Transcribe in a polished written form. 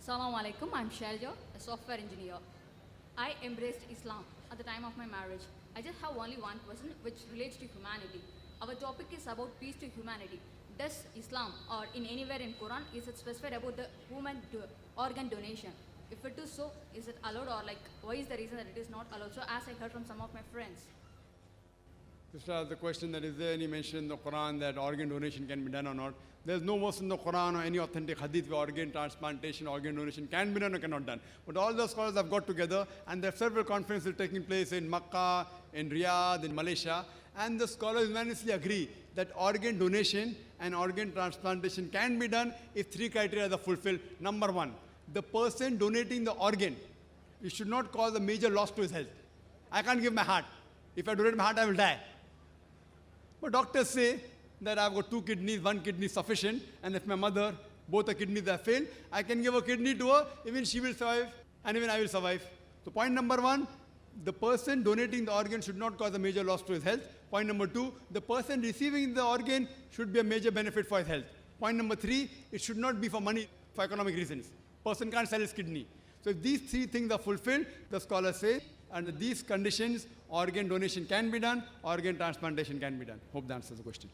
Assalamu alaikum, I'm Sharja, a software engineer. I embraced Islam at the time of my marriage. I just have only one question which relates to humanity. Our topic is about peace to humanity. Does Islam or in anywhere in Quran is it specified about the organ donation? If it is so, is it allowed or like why is the reason that it is not allowed? So as I heard from some of my friends. Just the question that is there any mention in the Quran that organ donation can be done or not. There's no verse in the Quran or any authentic hadith where organ transplantation, organ donation can be done or cannot done. But all the scholars have got together and there are several conferences taking place in Makkah, in Riyadh, in Malaysia. And the scholars unanimously agree that organ donation and organ transplantation can be done if three criteria are fulfilled. Number one, the person donating the organ, it should not cause a major loss to his health. I can't give my heart. If I donate my heart, I will die. But doctors say that I've got two kidneys, one kidney is sufficient, and if my mother, both the kidneys have failed, I can give a kidney to her, even she will survive, and even I will survive. So point number one, the person donating the organ should not cause a major loss to his health. Point number two, the person receiving the organ should be a major benefit for his health. Point number three, it should not be for money, for economic reasons. Person can't sell his kidney. So if these three things are fulfilled, the scholars say, under these conditions, organ donation can be done, organ transplantation can be done. Hope that answers the question.